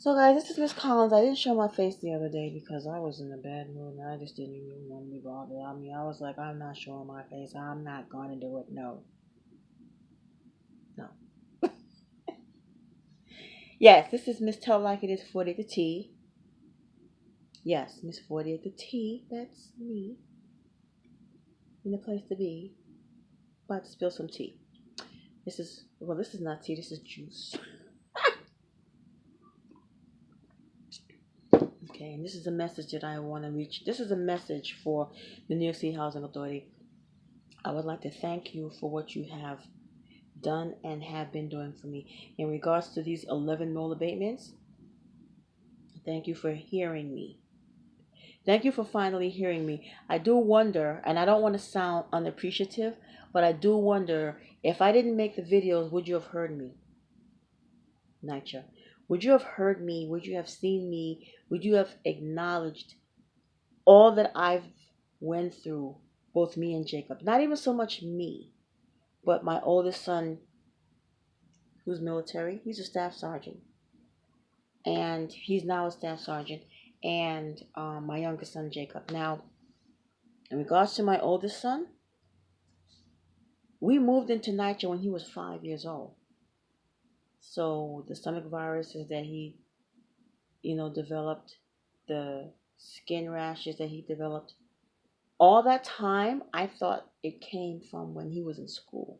So guys, this is Miss Collins. I didn't show my face the other day because I was in a bad mood and I just didn't even want to be bothered. I mean, I was like, I'm not showing my face. I'm not going to do it. No. No. Yes, this is Miss Tell Like It Is 40 the T. Yes, Miss 40 at the T. That's me. In the place to be. About to spill some tea. This is not tea. This is juice. Okay, and this is a message that I want to reach. This is a message for the New York City Housing Authority. I would like to thank you for what you have done and have been doing for me. In regards to these 11 mill abatements, thank you for hearing me. Thank you for finally hearing me. I do wonder, and I don't want to sound unappreciative, but I do wonder if I didn't make the videos, would you have heard me? Nycha. Would you have heard me? Would you have seen me? Would you have acknowledged all that I've went through, both me and Jacob? Not even so much me, but my oldest son, who's military. He's a staff sergeant. And he's now a staff sergeant. And my youngest son, Jacob. Now, in regards to my oldest son, we moved into Nycha when he was 5 years old. So the stomach viruses that he, developed, the skin rashes that he developed, all that time, I thought it came from when he was in school.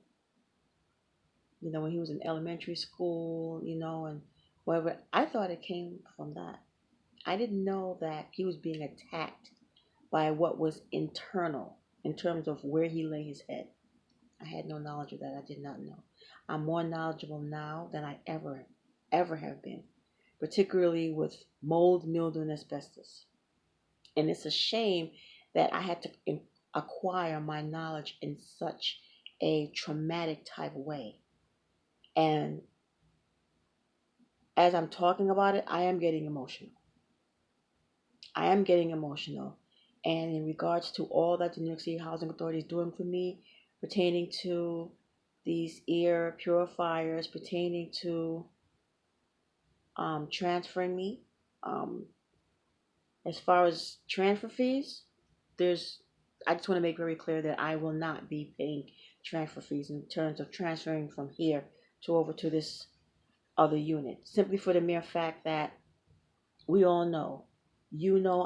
When he was in elementary school, and whatever. I thought it came from that. I didn't know that he was being attacked by what was internal in terms of where he lay his head. I had no knowledge of that. I did not know. I'm more knowledgeable now than I ever have been, particularly with mold, mildew, and asbestos. And it's a shame that I had to acquire my knowledge in such a traumatic type of way. And as I'm talking about it, I am getting emotional. And in regards to all that the New York City Housing Authority is doing for me, pertaining to these ear purifiers, pertaining to transferring me, as far as transfer fees, I just want to make very clear that I will not be paying transfer fees in terms of transferring from here to over to this other unit, simply for the mere fact that we all know,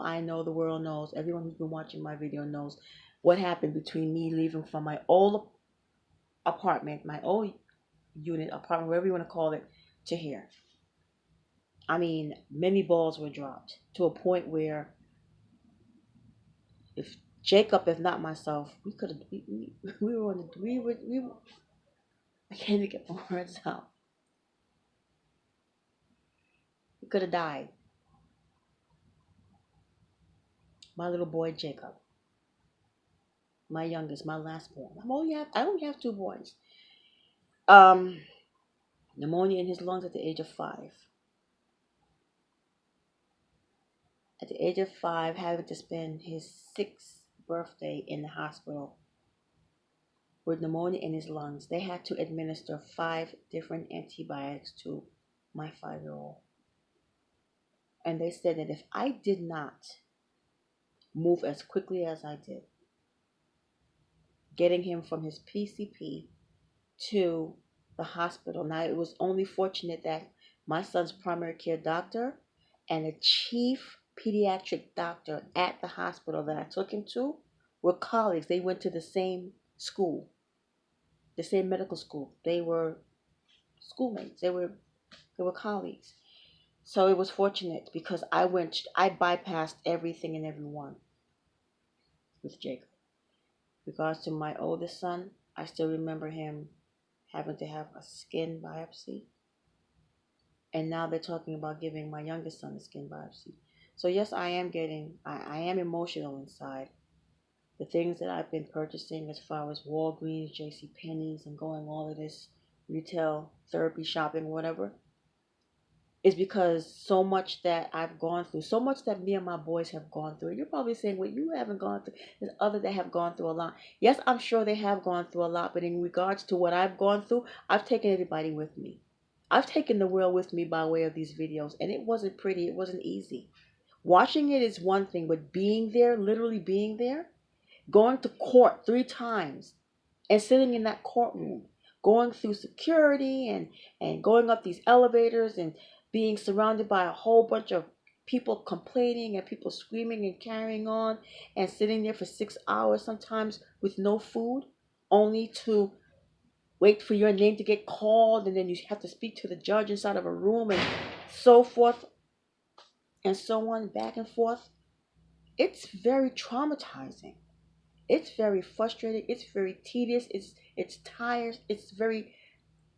I know, the world knows, everyone who's been watching my video knows what happened between me leaving from my old apartment, my old unit, apartment, whatever you want to call it, to here. I mean, many balls were dropped to a point where if Jacob, if not myself, we could have, we were on the, we were, I can't even get my words out. We could have died. My little boy Jacob, my youngest, my last born. I only have two boys. Pneumonia in his lungs at the age of 5. At the age of 5, having to spend his 6th birthday in the hospital with pneumonia in his lungs. They had to administer 5 different antibiotics to my 5-year-old. And they said that if I did not move as quickly as I did, getting him from his PCP to the hospital. Now, it was only fortunate that my son's primary care doctor and the chief pediatric doctor at the hospital that I took him to were colleagues. They went to the same school, the same medical school. They were schoolmates. They were colleagues. So it was fortunate because I bypassed everything and everyone with Jacob. With regards to my oldest son, I still remember him having to have a skin biopsy. And now they're talking about giving my youngest son a skin biopsy. So yes, I am emotional inside. The things that I've been purchasing as far as Walgreens, JCPenney's, and going all of this retail therapy shopping, whatever, is because so much that I've gone through, so much that me and my boys have gone through. You're probably saying, well, you haven't gone through. There's others that have gone through a lot. Yes, I'm sure they have gone through a lot, but in regards to what I've gone through, I've taken everybody with me. I've taken the world with me by way of these videos, and it wasn't pretty. It wasn't easy. Watching it is one thing, but being there, literally being there, going to court 3 times and sitting in that courtroom, going through security and going up these elevators and being surrounded by a whole bunch of people complaining and people screaming and carrying on, and sitting there for 6 hours sometimes with no food, only to wait for your name to get called, and then you have to speak to the judge inside of a room, and so forth and so on, back and forth. It's very traumatizing. It's very frustrating. It's very tedious. It's tired. It's very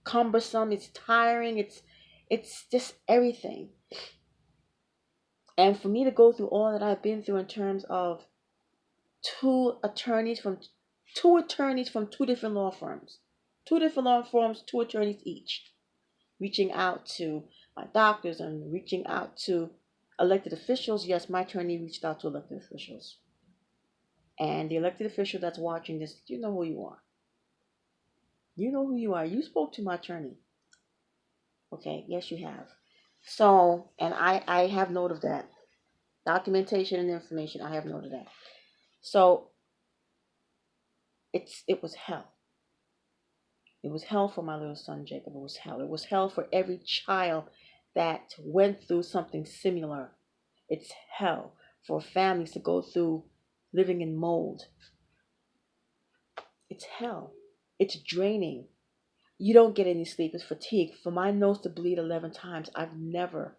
cumbersome. It's tiring. It's just everything. And for me to go through all that I've been through in terms of two attorneys from two different law firms, two attorneys each, reaching out to my doctors and reaching out to elected officials. Yes, my attorney reached out to elected officials. And the elected official that's watching this, you know who you are. You know who you are. You spoke to my attorney. Okay, yes, you have. So, and I have note of that. Documentation and information, I have note of that. So, it was hell. It was hell for my little son Jacob. It was hell. It was hell for every child that went through something similar. It's hell for families to go through living in mold. It's hell. It's draining. You don't get any sleep. It's fatigue. For my nose to bleed 11 times, I've never,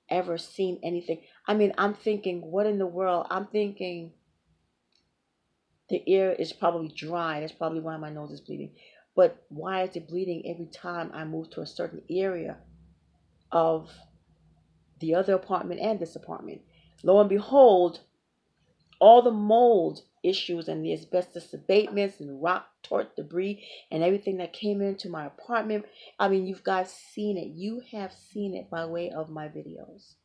ever seen anything. I mean, I'm thinking, what in the world? I'm thinking the ear is probably dry. That's probably why my nose is bleeding. But why is it bleeding every time I move to a certain area of the other apartment and this apartment? Lo and behold, all the mold issues and the asbestos abatements and rock tort debris and everything that came into my apartment. I mean, you guys seen it. You have seen it by way of my videos.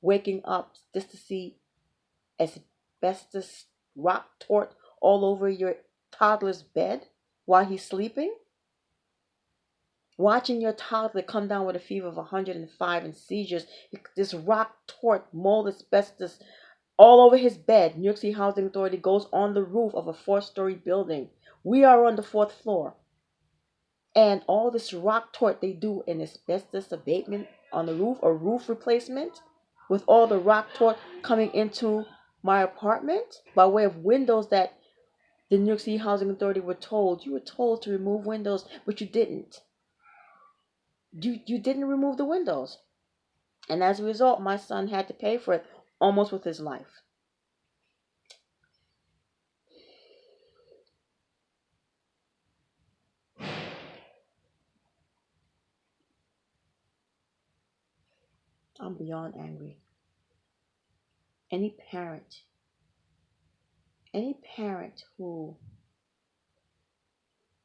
Waking up just to see asbestos rock tort all over your toddler's bed while he's sleeping. Watching your toddler come down with a fever of 105 and seizures. This rock tort, mold, asbestos all over his bed. New York City Housing Authority goes on the roof of a 4-story building. We are on the 4th floor. And all this rock tort they do in asbestos abatement on the roof, or roof replacement, with all the rock tort coming into my apartment by way of windows that the New York City Housing Authority were told. You were told to remove windows, but you didn't. You didn't remove the windows. And as a result, my son had to pay for it almost with his life. I'm beyond angry. Any parent who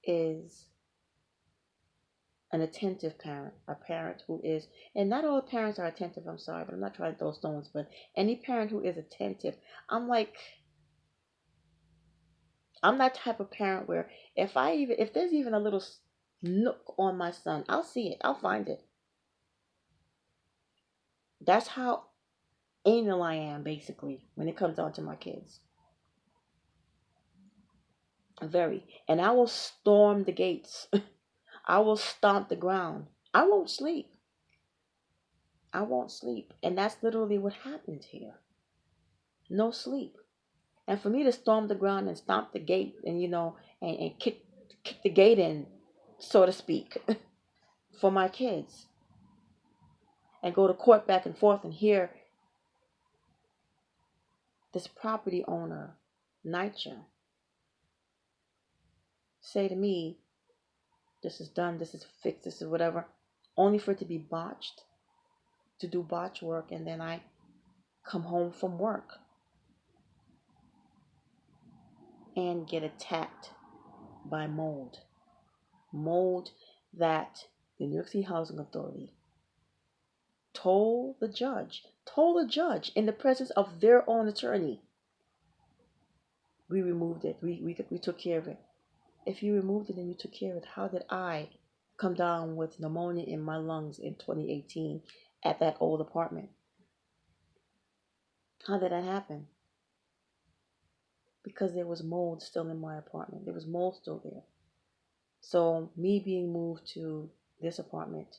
is an attentive parent, a parent who is, and not all parents are attentive, I'm sorry, but I'm not trying to throw stones, but any parent who is attentive, I'm that type of parent where if there's even a little nook on my son, I'll see it, I'll find it. That's how anal I am, basically, when it comes down to my kids. Very. And I will storm the gates. I will stomp the ground. I won't sleep. I won't sleep. And that's literally what happened here. No sleep. And for me to storm the ground and stomp the gate and, and kick the gate in, so to speak, for my kids, and go to court back and forth and hear this property owner, Nycha, say to me, this is done, this is fixed, this is whatever, only for it to be botched, to do botch work, and then I come home from work and get attacked by mold. Mold that the New York City Housing Authority told the judge in the presence of their own attorney, we removed it. We took care of it. If you removed it and you took care of it, how did I come down with pneumonia in my lungs in 2018 at that old apartment. How did that happen? Because there was mold still in my apartment. There was mold still there. So me being moved to this apartment,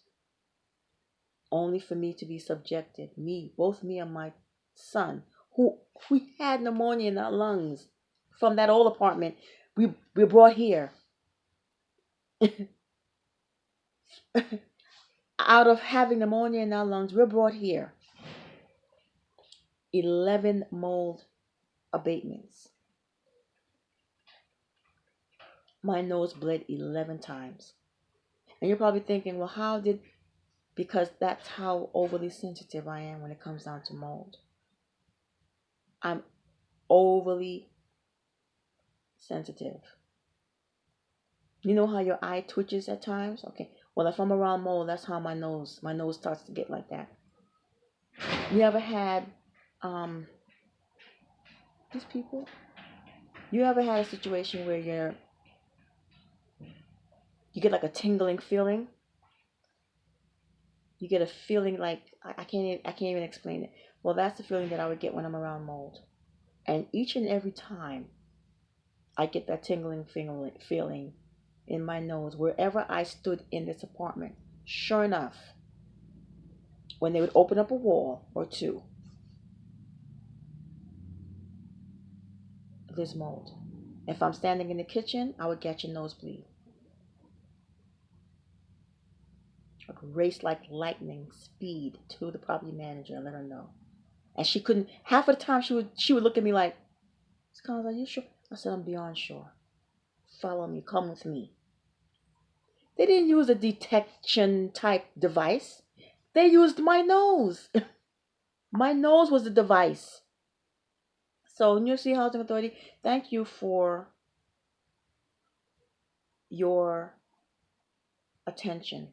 only for me to be subjected, both me and my son, who we had pneumonia in our lungs from that old apartment, we brought here. Out of having pneumonia in our lungs, we're brought here. 11 mold abatements. My nose bled 11 times. And you're probably thinking, well, because that's how overly sensitive I am when it comes down to mold. I'm overly sensitive. You know how your eye twitches at times? Okay. Well, if I'm around mold, that's how my nose starts to get like that. You ever had, these people? You ever had a situation where you get like a tingling feeling? You get a feeling like, I can't even explain it. Well, that's the feeling that I would get when I'm around mold. And each and every time I get that tingling feeling in my nose, wherever I stood in this apartment, sure enough, when they would open up a wall or two, there's mold. If I'm standing in the kitchen, I would catch a nosebleed. I would race like lightning speed to the property manager and let her know. And she couldn't, half of the time she would look at me like, Scott, are you sure? I said, I'm beyond sure. Follow me, come with me. They didn't use a detection type device. They used my nose. My nose was the device. So, New York City Housing Authority, thank you for your attention.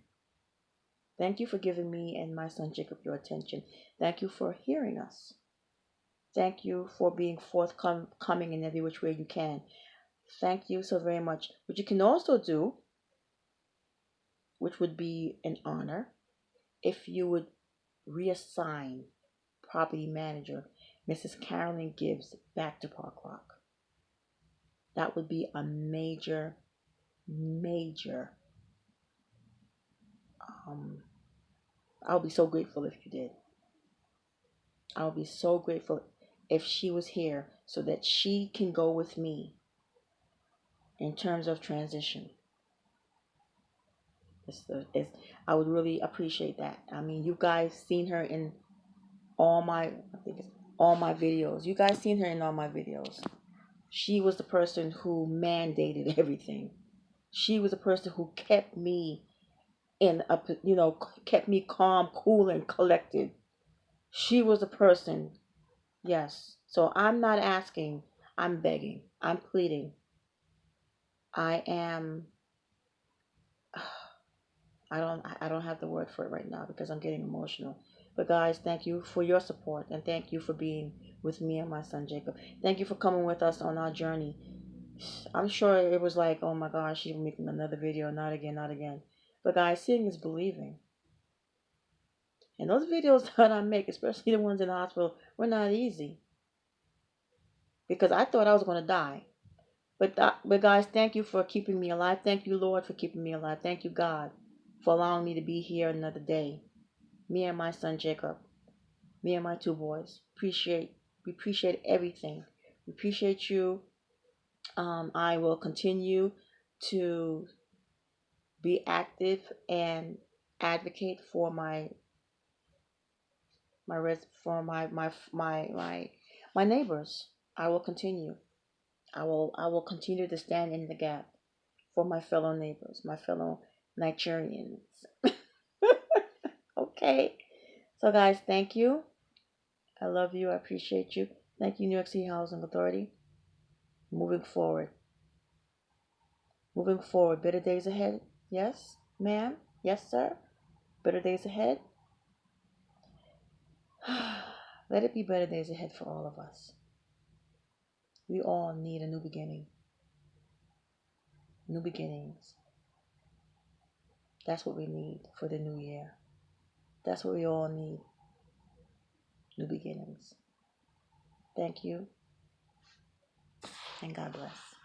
Thank you for giving me and my son Jacob your attention. Thank you for hearing us. Thank you for being forthcoming in every which way you can. Thank you so very much. What you can also do, which would be an honor, if you would reassign property manager Mrs. Carolyn Gibbs back to Park Rock. That would be a major I'll be so grateful if you did. I'll be so grateful if she was here so that she can go with me in terms of transition. I would really appreciate that. I mean, you guys seen her in all my videos. You guys seen her in all my videos. She was the person who mandated everything. She was the person who kept me kept me calm, cool, and collected. She was the person, yes. So I'm not asking, I'm begging, I'm pleading. I am, I don't have the word for it right now because I'm getting emotional. But guys, thank you for your support and thank you for being with me and my son Jacob. Thank you for coming with us on our journey. I'm sure it was like, oh my gosh, she's making another video, not again, not again. But guys, seeing is believing. And those videos that I make, especially the ones in the hospital, were not easy. Because I thought I was going to die. But guys, thank you for keeping me alive. Thank you, Lord, for keeping me alive. Thank you, God, for allowing me to be here another day. Me and my son, Jacob. Me and my two boys. We appreciate everything. We appreciate you. I will continue to be active and advocate for my neighbors. I will continue. I will continue to stand in the gap for my fellow neighbors, my fellow Nigerians. Okay. So guys, thank you. I love you. I appreciate you. Thank you, New York City Housing Authority. Moving forward. Moving forward. Better days ahead. Yes, ma'am. Yes, sir. Better days ahead. Let it be better days ahead for all of us. We all need a new beginning. New beginnings. That's what we need for the new year. That's what we all need. New beginnings. Thank you, and God bless.